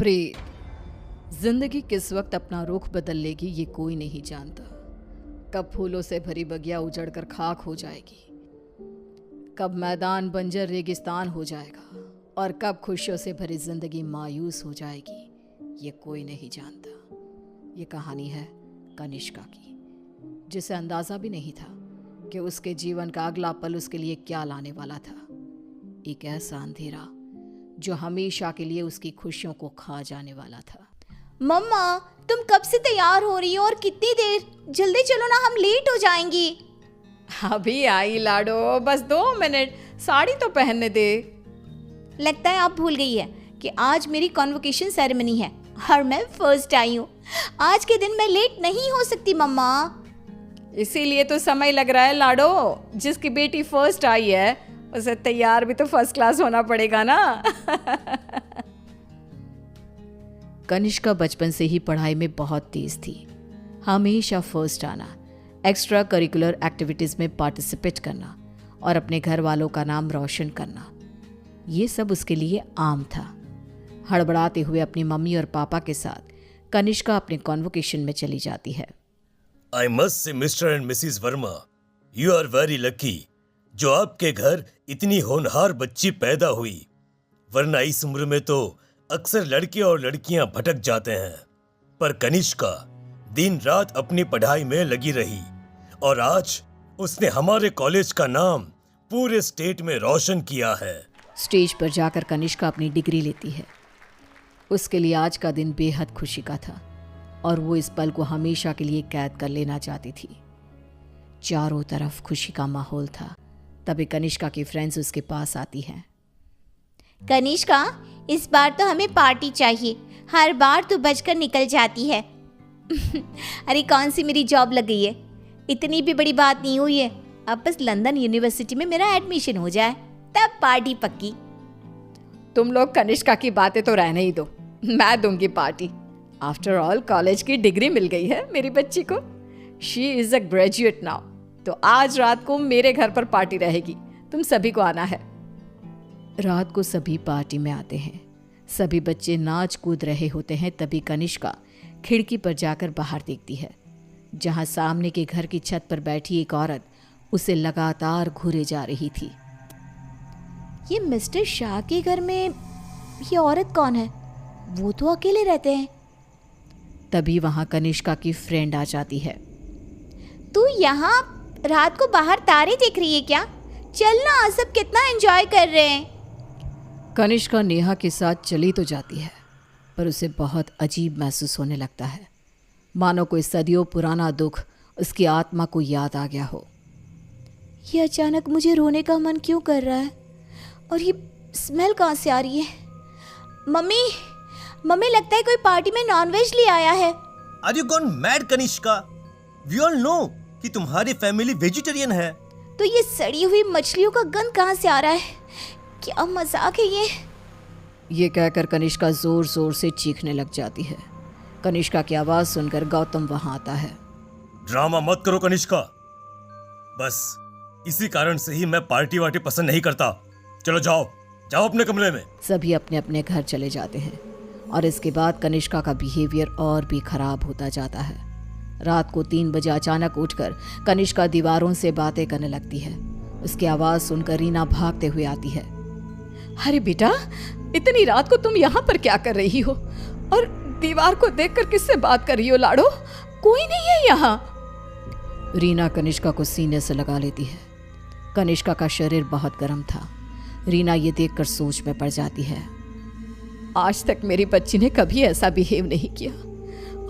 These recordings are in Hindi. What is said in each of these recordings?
ब्रीथ। जिंदगी किस वक्त अपना रुख बदल लेगी ये कोई नहीं जानता। कब फूलों से भरी बगिया उजड़कर खाक हो जाएगी, कब मैदान बंजर रेगिस्तान हो जाएगा और कब खुशियों से भरी जिंदगी मायूस हो जाएगी, ये कोई नहीं जानता। ये कहानी है कनिष्का की, जिसे अंदाजा भी नहीं था कि उसके जीवन का अगला पल उसके लिए क्या लाने वाला था। एक ऐसा अंधेरा जो हमेशा के लिए उसकी खुशियों को खा जाने वाला था। मम्मा, तुम कब से तैयार हो रही हो और कितनी देर? जल्दी चलो ना, हम लेट हो जाएंगी। अभी आई लाडो, बस 2 मिनट, साड़ी तो पहनने दे। लगता है आप भूल गई है कि आज मेरी कॉन्वोकेशन सेरेमनी है और मैं फर्स्ट आई हूँ। आज के दिन मैं लेट नहीं हो सकती मम्मा। इसीलिए तो समय लग रहा है लाडो। जिसकी बेटी फर्स्ट आई है उसे तैयार भी तो फर्स्ट क्लास होना पड़ेगा ना। कनिष्का बचपन से ही पढ़ाई में बहुत तेज थी। हमेशा फर्स्ट आना, एक्स्ट्रा करिकुलर एक्टिविटीज में पार्टिसिपेट करना और अपने घर वालों का नाम रोशन करना, ये सब उसके लिए आम था। हड़बड़ाते हुए अपनी मम्मी और पापा के साथ कनिष्का अपने कॉन्वोकेशन में चली जाती है। I must say, Mr. and Mrs. Verma, you are very lucky जो आपके घर इतनी होनहार बच्ची पैदा हुई, वरना इस उम्र में तो अक्सर लड़के और लड़कियां भटक जाते हैं। पर कनिष्का दिन रात अपनी पढ़ाई में लगी रही और आज उसने हमारे कॉलेज का नाम पूरे स्टेट में रोशन किया है। स्टेज पर जाकर कनिष्का अपनी डिग्री लेती है। उसके लिए आज का दिन बेहद खुशी का था और वो इस पल को हमेशा के लिए कैद कर लेना चाहती थी। चारों तरफ खुशी का माहौल था। तभी कनिष्का की फ्रेंड्स उसके पास आती हैं। कनिष्का, इस बार तो हमें पार्टी चाहिए। हर बार तू बचकर निकल जाती है। अरे कौन सी मेरी जॉब लग गई है, इतनी भी बड़ी बात नहीं हुई है। अब बस लंदन यूनिवर्सिटी में मेरा एडमिशन हो जाए तब पार्टी पक्की। तुम लोग कनिष्का की बातें तो रहने ही दो, मैं दूंगी पार्टी। आफ्टर ऑल कॉलेज की डिग्री मिल गई है मेरी बच्ची को। She is a graduate now. तो आज रात को मेरे घर पर पार्टी रहेगी, तुम सभी को आना है। रात को सभी पार्टी में आते हैं। सभी बच्चे नाच कूद रहे होते हैं। तभी कनिष्का खिड़की पर जाकर बाहर देखती है, जहां सामने के घर की छत पर बैठी एक औरत उसे लगातार घूरे जा रही थी। ये मिस्टर शाह के घर में ये औरत कौन है? वो तो अकेले रहते हैं। तभी वहां कनिष्का की फ्रेंड आ जाती है। तू यहाँ रात को बाहर तारे देख रही है क्या? चलना, सब कितना एंजॉय कर रहे हैं। कनिष्का नेहा के साथ चली तो जाती है, पर उसे बहुत अजीब महसूस होने लगता है, मानो कोई सदियों पुराना दुख उसकी आत्मा को याद आ गया हो। ये अचानक मुझे रोने का मन क्यों कर रहा है? और ये स्मेल कहाँ से आ रही है? मम्मी लगता है कोई पार्टी में नॉनवेज ले आया है। Are you gone mad, Kanishka? We all know कि तुम्हारी फैमिली वेजिटेरियन है। तो ये सड़ी हुई मछलियों का गंध कहाँ से आ रहा है? क्या मजाक है ये कहकर कनिष्का जोर जोर से चीखने लग जाती है। कनिष्का की आवाज सुनकर गौतम वहां आता है। ड्रामा मत करो कनिष्का, बस इसी कारण से ही मैं पार्टी वार्टी पसंद नहीं करता। चलो जाओ अपने कमरे में। सभी अपने अपने घर चले जाते हैं और इसके बाद कनिष्का का बिहेवियर और भी खराब होता जाता है। रात को 3 बजे अचानक उठकर कनिष्का दीवारों से बातें करने लगती है। उसकी आवाज सुनकर रीना भागते हुए आती है। अरे बेटा, इतनी रात को तुम यहाँ पर क्या कर रही हो? और दीवार को देखकर किससे बात कर रही हो लाडो? कोई नहीं है यहाँ। रीना कनिष्का को सीने से लगा लेती है। कनिष्का का शरीर बहुत गर्म था। रीना ये देखकर सोच में पड़ जाती है। आज तक मेरी बच्ची ने कभी ऐसा बिहेव नहीं किया,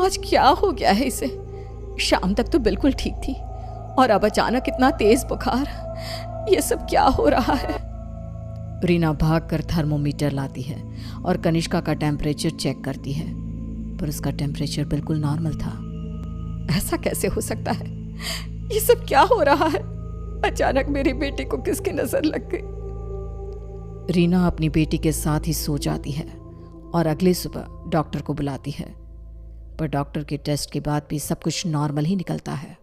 आज क्या हो गया है इसे? शाम तक तो बिल्कुल ठीक थी और अब अचानक इतना तेज बुखार। ये सब क्या हो रहा है? रीना भागकर थर्मोमीटर लाती है और कनिष्का का टेम्परेचर चेक करती है, पर उसका टेम्परेचर बिल्कुल नॉर्मल था। ऐसा कैसे हो सकता है? ये सब क्या हो रहा है? अचानक मेरी बेटी को किसकी नजर लग गई? रीना अपनी बेटी के साथ ही सो जाती है और अगली सुबह डॉक्टर को बुलाती है, पर डॉक्टर के टेस्ट के बाद भी सब कुछ नॉर्मल ही निकलता है।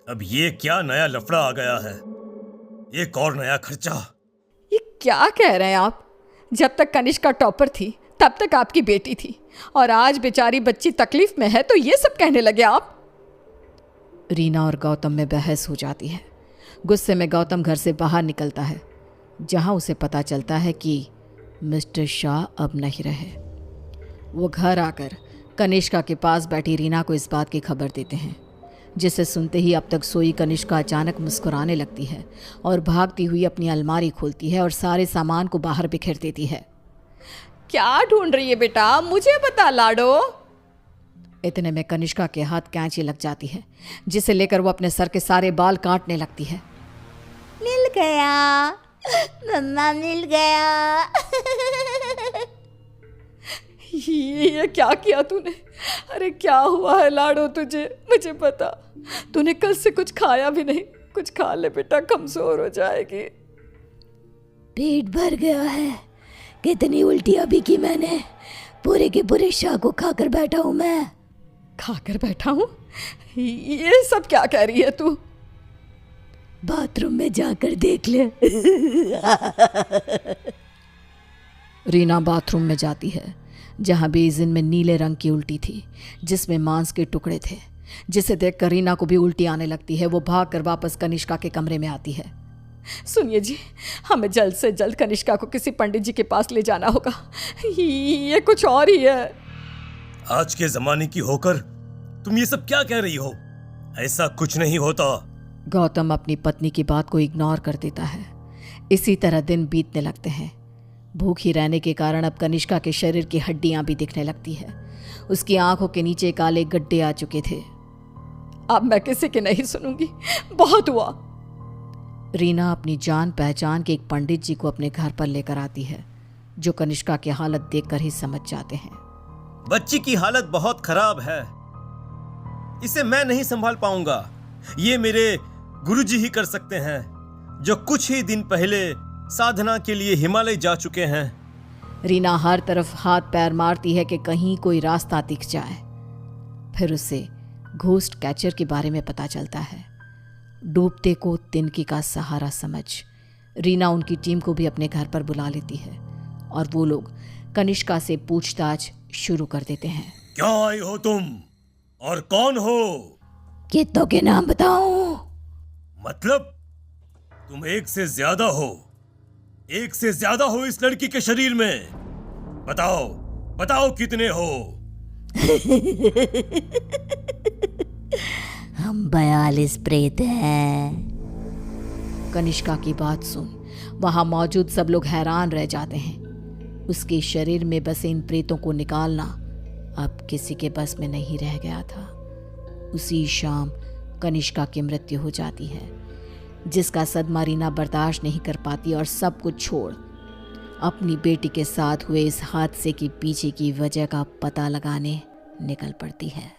अब ये क्या नया लफड़ा आ गया है? एक और नया खर्चा। ये क्या कह रहे हैं आप? जब तक कनिष्का टॉपर थी तब तक आपकी बेटी थी और आज बेचारी बच्ची तकलीफ में है तो ये सब कहने लगे आप। रीना और गौतम में बहस हो जाती है। गुस्से में गौतम घर से बाहर निकलता है, जहां उसे पता चलता है कि मिस्टर शाह अब नहीं रहे। वो घर आकर कनिष्का के पास बैठी रीना को इस बात की खबर देते हैं, जिसे सुनते ही अब तक सोई कनिष्का अचानक मुस्कुराने लगती है और भागती हुई अपनी अलमारी खोलती है और सारे सामान को बाहर बिखेर देती है। क्या ढूंढ रही है बेटा, मुझे बता लाडो। इतने में कनिष्का के हाथ कैंची लग जाती है, जिसे लेकर वो अपने सर के सारे बाल काटने लगती है। मिल गया मम्मा, मिल गया। ये क्या किया तूने? अरे क्या हुआ है लाडो तुझे? मुझे बता, तूने कल से कुछ खाया भी नहीं। कुछ खा ले बेटा, कमजोर हो जाएगी। पेट भर गया है। कितनी उल्टियां भी की मैंने, पूरे के पूरे शाह को खाकर बैठा हूं मैं। खाकर बैठा हूं? ये सब क्या कह रही है तू? बाथरूम में जाकर देख ले। रीना बाथरूम में जाती है, जहां बेसिन में नीले रंग की उल्टी थी, जिसमें मांस के टुकड़े थे, जिसे देखकर रीना को भी उल्टी आने लगती है। वो भागकर वापस कनिष्का के कमरे में आती है। सुनिए जी, हमें जल्द से जल्द कनिष्का को किसी पंडित जी के पास ले जाना होगा। ये कुछ और ही है। आज के जमाने की होकर तुम ये सब क्या कह रही हो? ऐसा कुछ नहीं होता। गौतम अपनी पत्नी की बात को इग्नोर कर देता है। इसी तरह दिन बीतने लगते हैं। भूखी रहने के कारण अब कनिष्का के शरीर की हड्डियां भी दिखने लगती है। उसकी आंखों के नीचे काले गड्ढे आ चुके थे। अब मैं किसी की नहीं सुनूंगी, बहुत हुआ। रीना अपनी जान पहचान के एक पंडित जी को अपने घर पर लेकर आती है, जो कनिष्का की हालत देखकर ही समझ जाते हैं। बच्ची की हालत बहुत खराब है, इसे मैं नहीं संभाल पाऊंगा। ये मेरे गुरुजी ही कर सकते हैं, जो कुछ ही दिन पहले साधना के लिए हिमालय जा चुके हैं। रीना हर तरफ हाथ पैर मारती है कि कहीं कोई रास्ता दिख जाए। फिर उसे घोस्ट कैचर के बारे में पता चलता है। डूबते को तिनकी का सहारा समझ रीना उनकी टीम को भी अपने घर पर बुला लेती है और वो लोग कनिष्का से पूछताछ शुरू कर देते हैं। क्या आई हो तुम और कौन हो? कितनों के नाम बताऊं? मतलब तुम एक से ज्यादा हो, एक से ज्यादा हो इस लड़की के शरीर में। बताओ बताओ कितने हो? हम 42 प्रेत हैं। कनिष्का की बात सुन वहां मौजूद सब लोग हैरान रह जाते हैं। उसके शरीर में बसे इन प्रेतों को निकालना अब किसी के बस में नहीं रह गया था। उसी शाम कनिष्का की मृत्यु हो जाती है, जिसका सदमा रीना बर्दाश्त नहीं कर पाती और सब कुछ छोड़ अपनी बेटी के साथ हुए इस हादसे के पीछे की वजह का पता लगाने निकल पड़ती है।